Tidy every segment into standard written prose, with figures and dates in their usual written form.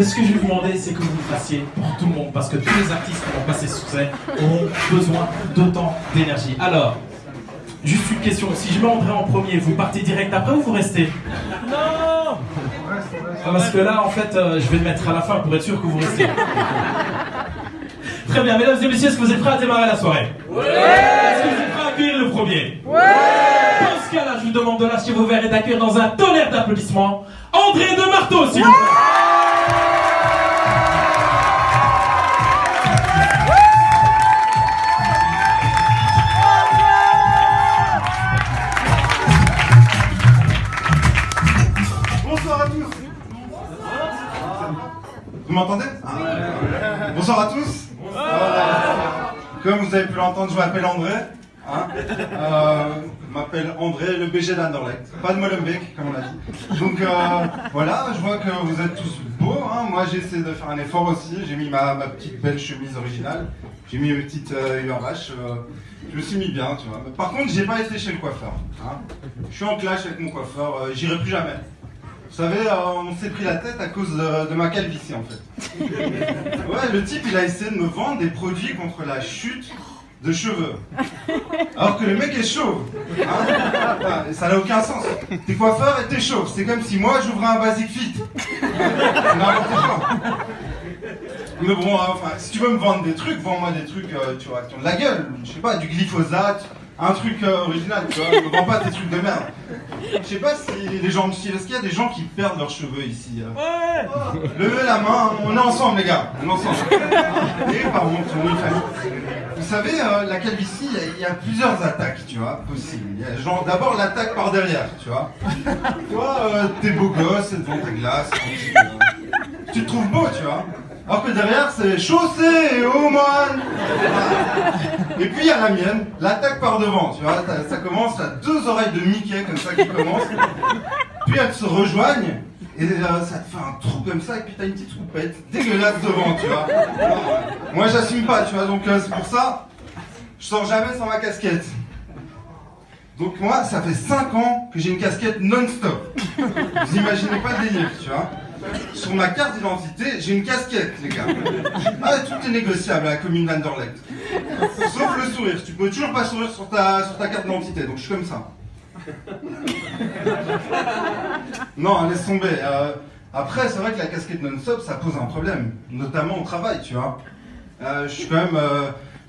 Mais ce que je vais vous demander, c'est que vous le fassiez pour tout le monde, parce que tous les artistes qui vont passer sur scène auront besoin d'autant d'énergie. Alors, juste une question, si je mets André en premier, vous partez direct après ou vous restez? Non. Parce que là, en fait, je vais le mettre à la fin pour être sûr que vous restez. Très bien, mesdames et messieurs, est-ce que vous êtes prêts à démarrer la soirée? Ouais. Est-ce que vous êtes prêts à accueillir le premier? Ouais. Dans ce cas-là, je vous demande de lâcher vos verres et d'accueillir dans un tonnerre d'applaudissements André de Marteau, s'il vous plaît. Bonsoir à tous. Vous m'entendez? Bonsoir à tous. Comme vous avez pu l'entendre, je m'appelle André. Je m'appelle André, le BG d'Anderlecht. Pas de Molenbeek, comme on a dit. Donc voilà, je vois que vous êtes tous beaux. Moi, j'ai essayé de faire un effort aussi. J'ai mis ma petite belle chemise originale. J'ai mis une petite URH. Je me suis mis bien, tu vois. Par contre, j'ai pas été chez le coiffeur. Je suis en clash avec mon coiffeur. J'irai plus jamais. Vous savez, on s'est pris la tête à cause de ma calvitie, en fait. Ouais, le type, il a essayé de me vendre des produits contre la chute de cheveux. Alors que le mec est chauve. Ça n'a aucun sens. T'es coiffeur et t'es chauve. C'est comme si moi, j'ouvrais un Basic Fit. N'importe quoi. Mais bon, enfin, si tu veux me vendre des trucs, vends-moi des trucs, tu vois, qui ont de la gueule. Je sais pas, du glyphosate. Un truc original, tu vois, ne vends pas tes trucs de merde. Je sais pas si les gens me suivent, est-ce qu'il y a des gens qui perdent leurs cheveux ici? Ouais. Levez la main, on est ensemble les gars, on est ensemble. Et par contre, on est une famille. Vous savez, la calvitie, il y a plusieurs attaques, tu vois, possibles. Il y a genre d'abord l'attaque par derrière, tu vois. Toi, t'es beau gosse, devant ta glace, tu te trouves beau, tu vois. Alors que derrière, c'est chaussée, oh man. Et puis il y a la mienne, l'attaque par devant, tu vois, ça commence, t'as deux oreilles de Mickey comme ça qui commencent, puis elles se rejoignent, et ça te fait un trou comme ça, et puis t'as une petite troupette dégueulasse devant, tu vois. Moi j'assume pas, tu vois, donc c'est pour ça, je sors jamais sans ma casquette. Donc moi, ça fait 5 ans que j'ai une casquette non-stop. Vous imaginez pas le délire, tu vois. Sur ma carte d'identité, j'ai une casquette, les gars. Tout est négociable à la commune d'Anderlecht. Sauf le sourire. Tu peux toujours pas sourire sur ta carte d'identité, donc je suis comme ça. Non, laisse tomber. Après, c'est vrai que la casquette non-stop, ça pose un problème. Notamment au travail, tu vois. Je suis quand même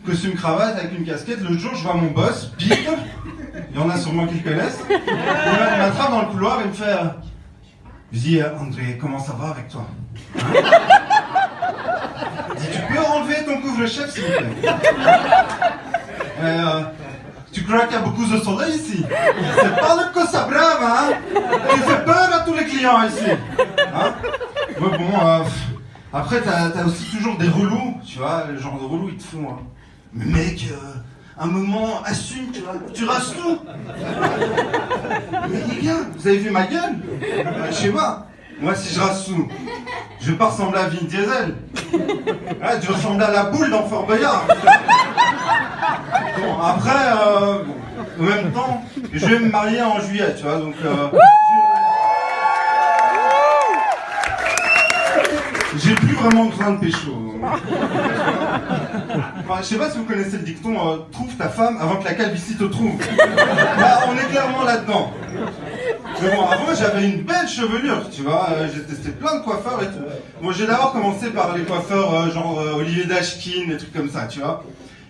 costume cravate avec une casquette. L'autre jour, je vois mon boss, Pete. Il y en a sûrement qui le connaissent. Il m'attrape dans le couloir et me fait... Je dis, André, comment ça va avec toi? Il dit, tu peux enlever ton couvre-chef, s'il vous plaît? Tu crois qu'il y a beaucoup de soleil ici? C'est pas le Costa Brava, hein? Il fait peur à tous les clients ici. Mais bon, après, t'as aussi toujours des relous, tu vois, le genre de relous, ils te font... Mais mec, un moment, assume, tu vois, tu rases tout. Mais les gars, vous avez vu ma gueule? Je sais pas. Moi, si je rase tout, je vais pas ressembler à Vin Diesel. Je vais ressembler à la boule dans Fort Boyard. Bon, après, en même temps, je vais me marier en juillet, tu vois, donc... j'ai plus vraiment besoin de pécho. Enfin, je sais pas si vous connaissez le dicton trouve ta femme avant que la calvitie te trouve. Là, on est clairement là-dedans. Mais bon, avant j'avais une belle chevelure, tu vois, j'ai testé plein de coiffeurs et tout. Bon, j'ai d'abord commencé par les coiffeurs genre Olivier Dashkin, des trucs comme ça, tu vois.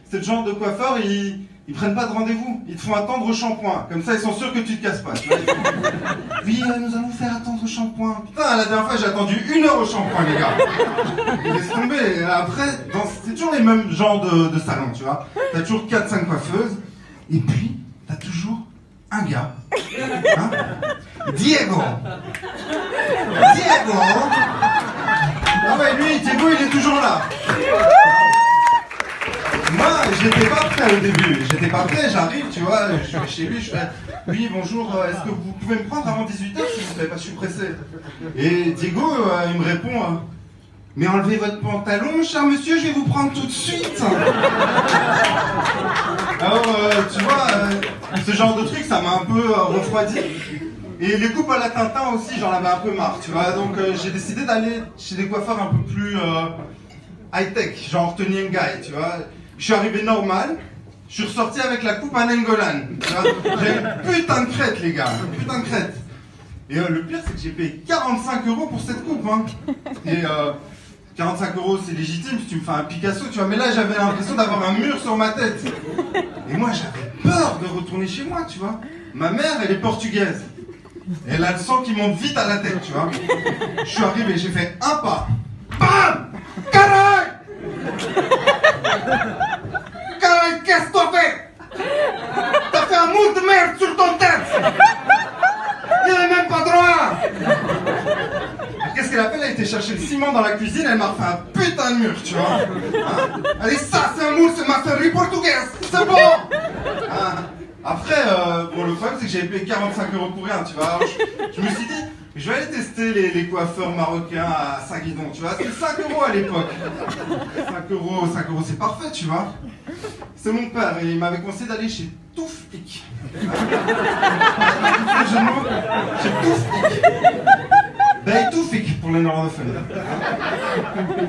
C'est le genre de coiffeurs, ils prennent pas de rendez-vous, ils te font attendre au shampoing. Comme ça, ils sont sûrs que tu te casses pas, tu vois. Oui, nous allons faire attendre au shampoing. Putain, la dernière fois, j'ai attendu 1 heure au shampoing, les gars. Laisse tomber. Après, c'est toujours les mêmes genres de salons, tu vois. T'as toujours 4-5 coiffeuses, et puis, t'as toujours un gars. Diego. Ah ouais, lui, Diego, il est toujours là. Moi, j'étais pas prêt au début, j'arrive, tu vois, je vais chez lui, je fais « Oui, bonjour, est-ce que vous pouvez me prendre avant 18h s'il vous plaît, parce que je suis pressé ?» Et Diego, il me répond « Mais enlevez votre pantalon, cher monsieur, je vais vous prendre tout de suite !» Alors, tu vois, ce genre de truc, ça m'a un peu refroidi. Et les coupes à la Tintin aussi, j'en avais un peu marre, tu vois. Donc j'ai décidé d'aller chez des coiffeurs un peu plus high-tech, genre Tony Guy, tu vois. Je suis arrivé normal, je suis ressorti avec la coupe à Nengolan, tu vois. J'ai une putain de crête, les gars, une putain de crête. Et le pire, c'est que j'ai payé 45 € pour cette coupe, hein. Et 45 € c'est légitime si tu me fais un Picasso, tu vois. Mais là, j'avais l'impression d'avoir un mur sur ma tête. Et moi, j'avais peur de retourner chez moi, tu vois. Ma mère, elle est portugaise. Elle a le sang qui monte vite à la tête, tu vois. Je suis arrivé, j'ai fait un pas. BAM! Caray! Caray, qu'est-ce que t'as fait? T'as fait un moule de merde sur ton tête! Il n'est même pas droit! Qu'est-ce qu'elle a fait? Elle a été chercher le ciment dans la cuisine, elle m'a fait un putain de mur, tu vois. Hein? Allez, ça, c'est un moule, c'est maçonnerie portugaise, c'est bon! Hein? Après, bon, le problème, c'est que j'avais payé 45 € pour rien, tu vois. Alors, je me suis dit, je vais aller tester les coiffeurs marocains à Saint-Guidon, tu vois. C'était 5 € à l'époque. 5 €, c'est parfait, tu vois. C'est mon père, et il m'avait conseillé d'aller chez Toufik. Chez Toufik. Ben, Toufik pour les nordophones.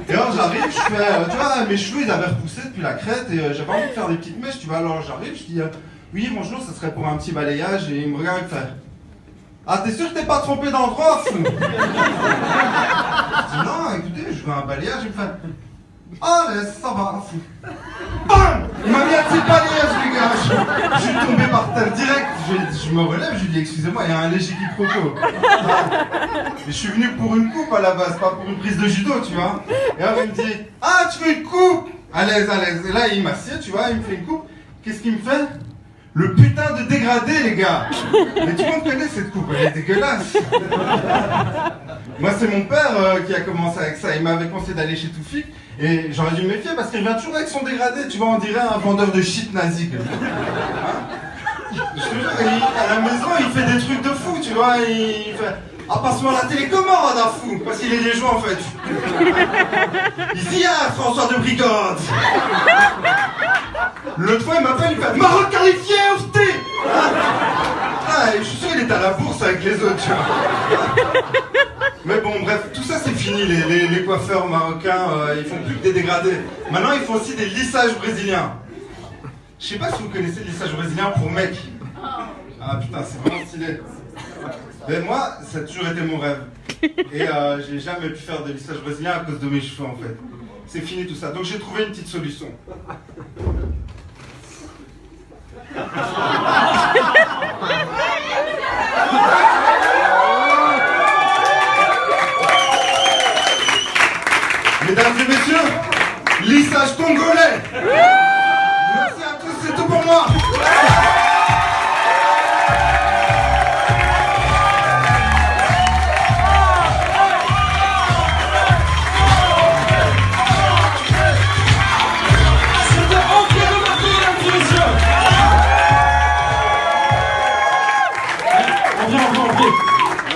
Et alors j'arrive, je fais, tu vois, mes cheveux ils avaient repoussé depuis la crête et j'avais envie de faire des petites mèches, tu vois. Alors j'arrive, je dis, oui, bonjour, ça serait pour un petit balayage, et il me regarde et fait, ah, t'es sûr que t'es pas trompé d'endroit, fou? Je dis, non, écoutez, je veux un balayage, il me fait, ah, laisse, ça va, fou. BAM! Il m'a mis un petit balayage, les gars. Je suis tombé par terre direct, je me relève, je lui dis, excusez-moi, il y a un léger quiproquo. Mais je suis venu pour une coupe à la base, pas pour une prise de judo, tu vois. Et alors il me dit, ah, tu veux une coupe? À l'aise, à l'aise. Et là, il m'assied, tu vois, il me fait une coupe. Qu'est-ce qu'il me fait? Le putain de dégradé, les gars. Mais tout le monde connaît cette coupe, elle est dégueulasse. Moi, c'est mon père qui a commencé avec ça. Il m'avait conseillé d'aller chez Toufik. Et j'aurais dû me méfier parce qu'il revient toujours avec son dégradé. Tu vois, on dirait un vendeur de shit nazi. Je te jure, à la maison, il fait des trucs de fou, tu vois. Il fait, ah, passe-moi la télécommande, un fou. Parce qu'il est liégeois, en fait. Ici, il y a François de Brigade. L'autre fois, il m'appelle, il fait Maroc qualifié, oufté. Ah, je suis sûr qu'il est à la bourse avec les autres, tu vois. Mais bon, bref, tout ça c'est fini, les coiffeurs marocains, ils font plus que des dégradés. Maintenant, ils font aussi des lissages brésiliens. Je sais pas si vous connaissez le lissage brésilien pour mecs. Ah putain, c'est vraiment stylé. Mais moi, ça a toujours été mon rêve. Et j'ai jamais pu faire de lissage brésilien à cause de mes cheveux, en fait. C'est fini tout ça. Donc j'ai trouvé une petite solution. Mesdames et messieurs, lissage congolais. Merci à tous, c'est tout pour moi.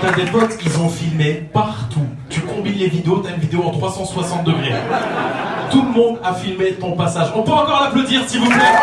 T'as des potes, ils ont filmé partout. Tu combines les vidéos, t'as une vidéo en 360 degrés. Tout le monde a filmé ton passage. On peut encore l'applaudir, s'il vous plaît.